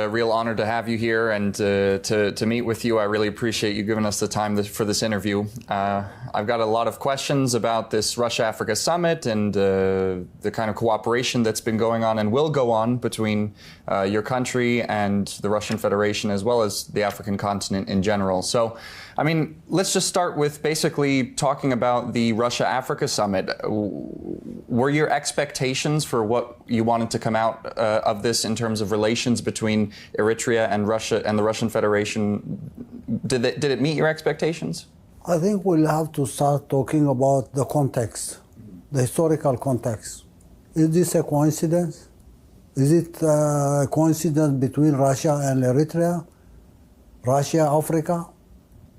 a real honor to have you here and to meet with you. I really appreciate you giving us the time for this interview. I've got a lot of questions about this Russia-Africa summit and the kind of cooperation that's been going on and will go on between your country and the Russian Federation, as well as the African continent in general. So, I mean, let's just start with basically talking about the Russia-Africa summit. Were your expectations for what you wanted to come out of this in terms of relations between Eritrea and Russia and the Russian Federation, did it meet your expectations? I think we'll have to start talking about the context, the historical context. Is this a coincidence? Is it a coincidence between Russia and Eritrea? Russia, Africa?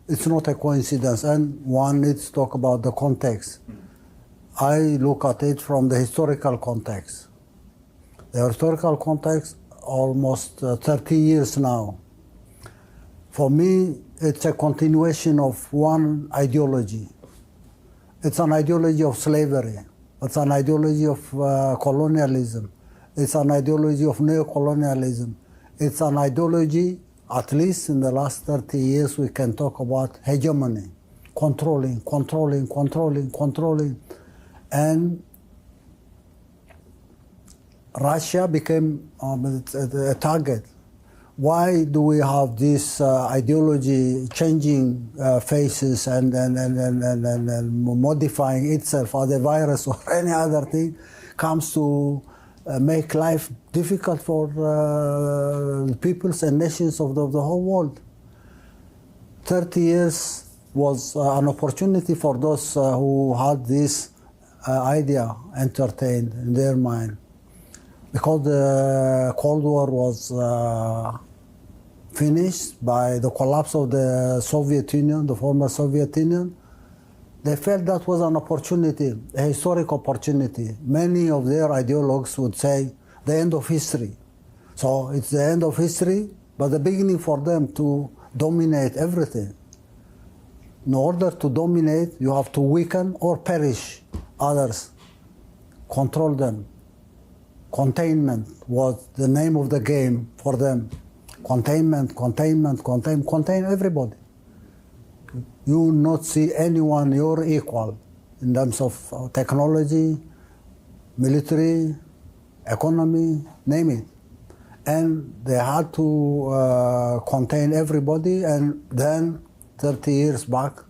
It's not a coincidence, and one needs to talk about the context. I look at it from the historical context. The historical context, almost 30 years now. For me, it's a continuation of one ideology. It's an ideology of slavery. It's an ideology of colonialism. It's an ideology of neocolonialism. It's an ideology, at least in the last 30 years, we can talk about hegemony, controlling. And Russia became a target. Why do we have this ideology changing faces and modifying itself as a virus or any other thing comes to make life difficult for peoples and nations of the whole world? 30 years was an opportunity for those who had this idea entertained in their mind. Because the Cold War was finished by the collapse of the Soviet Union, the former Soviet Union, they felt that was an opportunity, a historic opportunity. Many of their ideologues would say the end of history. So it's the end of history, but the beginning for them to dominate everything. In order to dominate, you have to weaken or perish others, control them. Containment was the name of the game for them. Contain everybody. You will not see anyone your equal in terms of technology, military, economy, name it. And they had to contain everybody, and then 30 years back,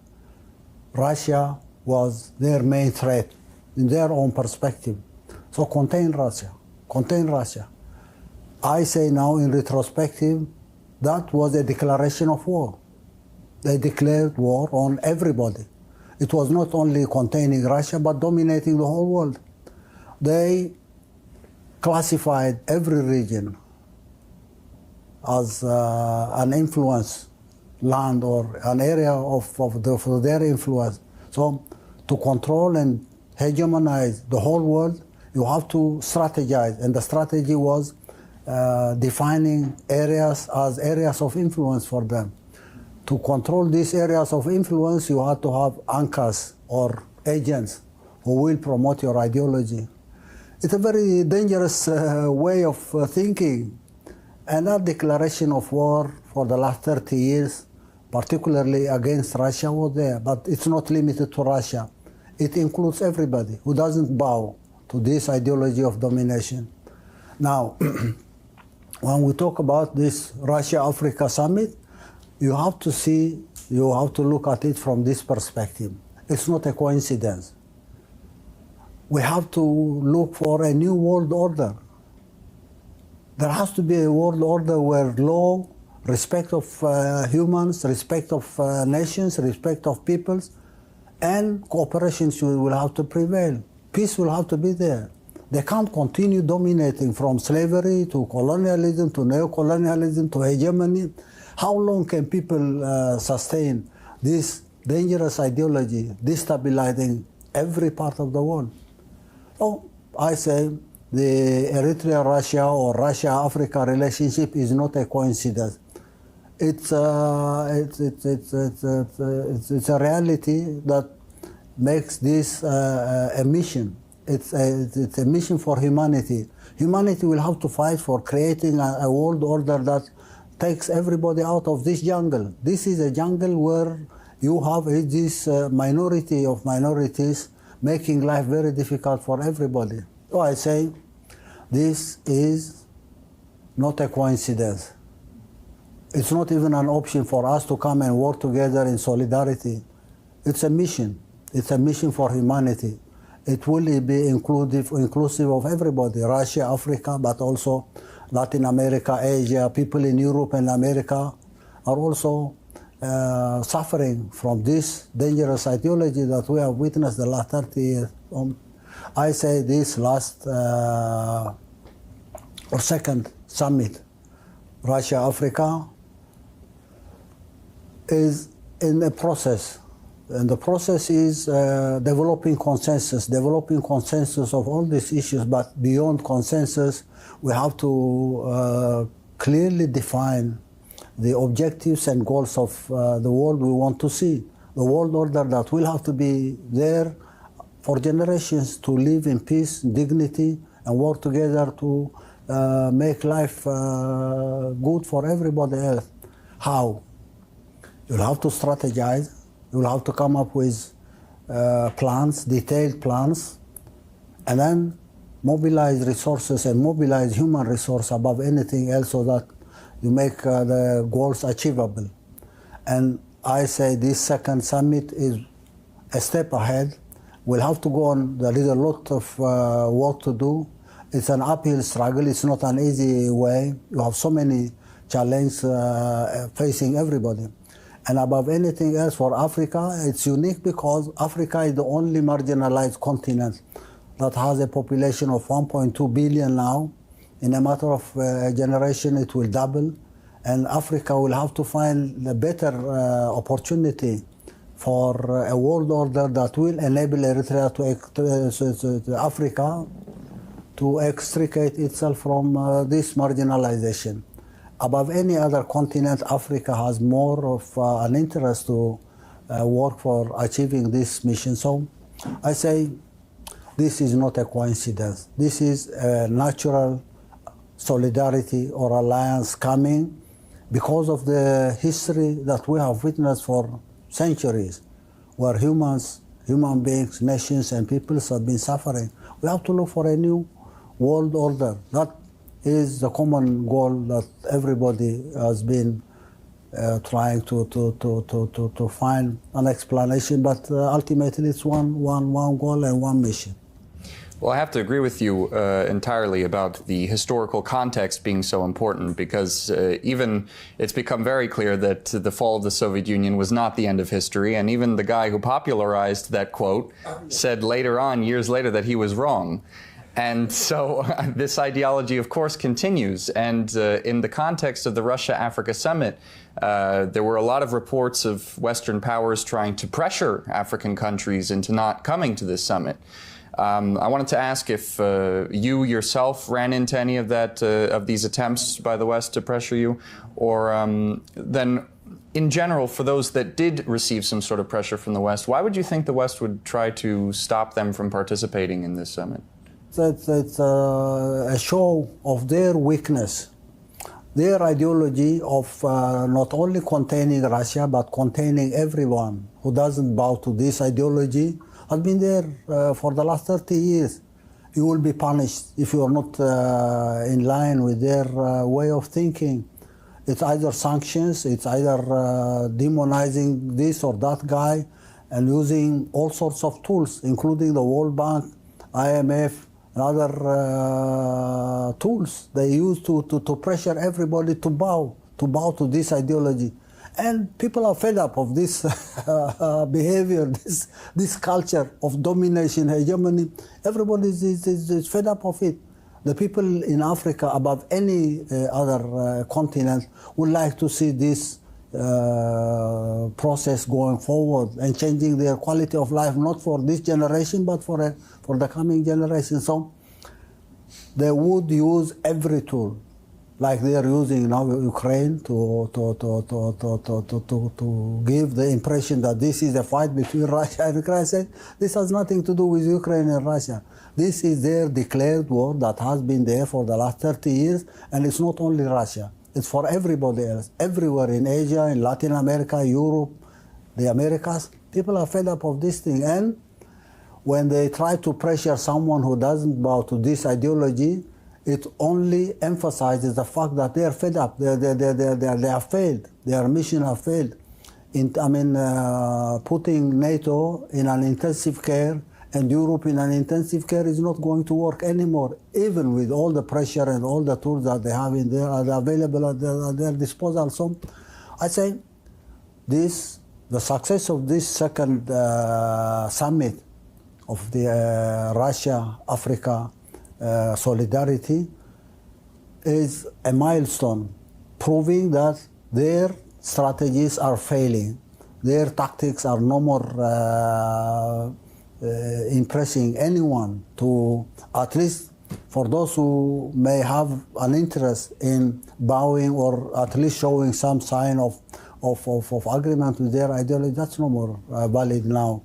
Russia was their main threat in their own perspective. So contain Russia. I say now in retrospective, that was a declaration of war. They declared war on everybody. It was not only containing Russia, but dominating the whole world. They classified every region as an influence land or an area for their influence. So to control and hegemonize the whole world, you have to strategize, and the strategy was defining areas as areas of influence for them. To control these areas of influence, you have to have anchors or agents who will promote your ideology. It's a very dangerous way of thinking. And that declaration of war for the last 30 years, particularly against Russia, was there. But it's not limited to Russia. It includes everybody who doesn't bow to this ideology of domination. Now, when we talk about this Russia-Africa summit, you have to look at it from this perspective. It's not a coincidence. We have to look for a new world order. There has to be a world order where law, respect of humans, respect of nations, respect of peoples, and cooperation will have to prevail. Peace will have to be there. They can't continue dominating from slavery to colonialism to neocolonialism to hegemony. How long can people sustain this dangerous ideology, destabilizing every part of the world? So I say the Eritrea-Russia or Russia-Africa relationship is not a coincidence. It's a reality that makes this a mission it's a mission for humanity. Humanity will have to fight for creating a world order that takes everybody out of this jungle. This is a jungle where you have this minority of minorities making life very difficult for everybody. So I say this is not a coincidence. It's not even an option for us to come and work together in solidarity. It's a mission. It's a mission for humanity. It will be inclusive of everybody, Russia, Africa, but also Latin America, Asia. People in Europe and America are also suffering from this dangerous ideology that we have witnessed the last 30 years. I say this last or second summit, Russia-Africa, is in a process. And the process is developing consensus of all these issues, but beyond consensus, we have to clearly define the objectives and goals of the world we want to see. The world order that will have to be there for generations to live in peace, dignity, and work together to make life good for everybody else. How? You'll have to strategize. You'll have to come up with plans, detailed plans, and then mobilize resources and mobilize human resource above anything else so that you make the goals achievable. And I say this second summit is a step ahead. We'll have to go on. There is a lot of work to do. It's an uphill struggle. It's not an easy way. You have so many challenges facing everybody. And above anything else, for Africa, it's unique because Africa is the only marginalized continent that has a population of 1.2 billion now. In a matter of a generation, it will double. And Africa will have to find a better opportunity for a world order that will enable Eritrea to Africa to extricate itself from this marginalization. Above any other continent, Africa has more of an interest to work for achieving this mission. So I say this is not a coincidence. This is a natural solidarity or alliance coming because of the history that we have witnessed for centuries, where human beings, nations, and peoples have been suffering. We have to look for a new world order. That is the common goal that everybody has been trying to find an explanation, but ultimately it's one goal and one mission. Well, I have to agree with you entirely about the historical context being so important, because even it's become very clear that the fall of the Soviet Union was not the end of history, and even the guy who popularized that quote said later on, years later, that he was wrong. And so this ideology, of course, continues. And in the context of the Russia-Africa summit, there were a lot of reports of Western powers trying to pressure African countries into not coming to this summit. I wanted to ask if you yourself ran into any of that, of these attempts by the West to pressure you, or then in general, for those that did receive some sort of pressure from the West, why would you think the West would try to stop them from participating in this summit? It's a show of their weakness. Their ideology of not only containing Russia, but containing everyone who doesn't bow to this ideology has been there for the last 30 years. You will be punished if you are not in line with their way of thinking. It's either sanctions, it's either demonizing this or that guy, and using all sorts of tools, including the World Bank, IMF, and other tools they use to pressure everybody to bow to this ideology. And people are fed up of this behavior, this culture of domination, hegemony. Everybody is fed up of it. The people in Africa, above any other continent, would like to see this process going forward and changing their quality of life, not for this generation, but for the coming generation. So they would use every tool like they're using now Ukraine to give the impression that this is a fight between Russia and Ukraine. I said, this has nothing to do with Ukraine and Russia. This is their declared war that has been there for the last 30 years, and it's not only Russia. It's for everybody else, everywhere in Asia, in Latin America, Europe, the Americas. People are fed up of this thing, and when they try to pressure someone who doesn't bow to this ideology, it only emphasizes the fact that they are fed up. They have failed. Their mission have failed. Putting NATO in an intensive care and Europe in an intensive care is not going to work anymore, even with all the pressure and all the tools that they have in there are available at their disposal. So I say the success of this second summit of the Russia-Africa solidarity is a milestone, proving that their strategies are failing. Their tactics are no more impressing anyone, to at least for those who may have an interest in bowing or at least showing some sign of agreement with their ideology. That's no more valid now.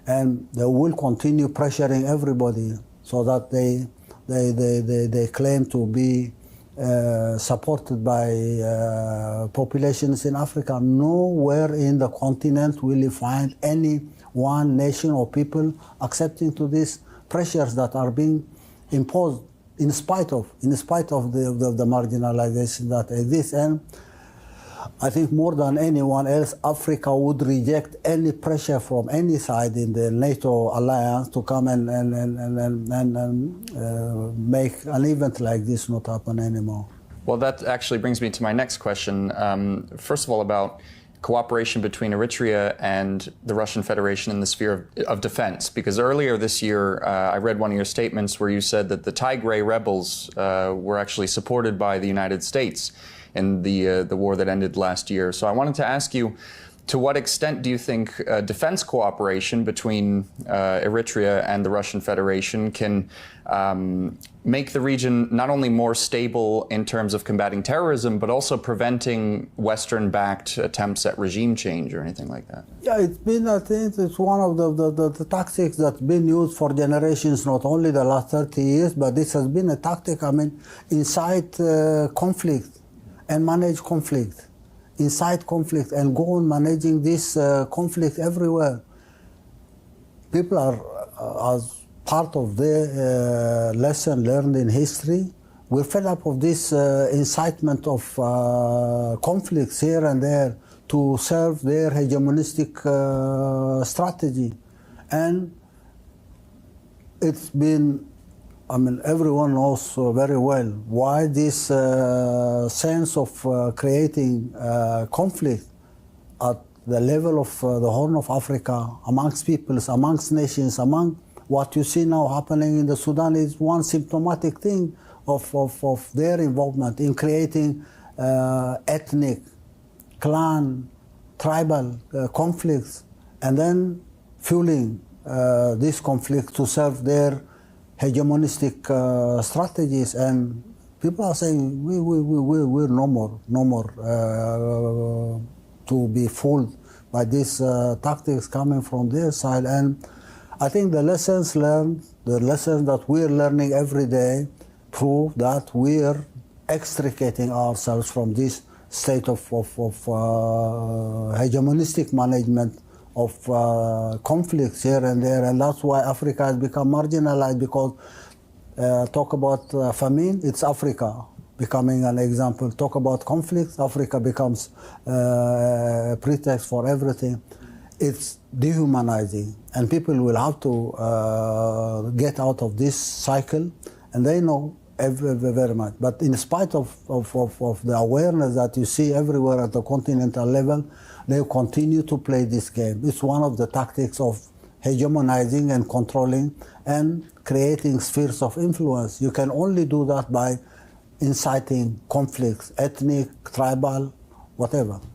And they will continue pressuring everybody so that they claim to be supported by populations in Africa. Nowhere in the continent will you find any one nation or people accepting to these pressures that are being imposed in spite of the marginalization that exists. And I think more than anyone else, Africa would reject any pressure from any side in the NATO alliance to come and make an event like this not happen anymore. Well, that actually brings me to my next question. First of all, about cooperation between Eritrea and the Russian Federation in the sphere of defense. Because earlier this year, I read one of your statements where you said that the Tigray rebels were actually supported by the United States in the war that ended last year. So I wanted to ask you, to what extent do you think defense cooperation between Eritrea and the Russian Federation can make the region not only more stable in terms of combating terrorism, but also preventing Western-backed attempts at regime change or anything like that? Yeah, it's been, I think, it's one of the tactics that's been used for generations, not only the last 30 years, but this has been a tactic, incite conflict and manage conflict. Incite conflict and go on managing this conflict everywhere. People are, as part of the lesson learned in history, we're fed up of this incitement of conflicts here and there to serve their hegemonistic strategy. And it's been, everyone knows very well why this sense of creating conflict at the level of the Horn of Africa, amongst peoples, amongst nations, among what you see now happening in the Sudan is one symptomatic thing of their involvement in creating ethnic, clan, tribal conflicts, and then fueling this conflict to serve their hegemonistic strategies. And people are saying we're no more to be fooled by these tactics coming from their side. And I think the lessons learned, the lessons that we're learning every day, prove that we're extricating ourselves from this state of hegemonistic management of conflicts here and there. And that's why Africa has become marginalized, because talk about famine, it's Africa becoming an example. Talk about conflicts, Africa becomes a pretext for everything. It's dehumanizing, and people will have to get out of this cycle, and they know very much. But in spite of the awareness that you see everywhere at the continental level, they continue to play this game. It's one of the tactics of hegemonizing and controlling and creating spheres of influence. You can only do that by inciting conflicts, ethnic, tribal, whatever.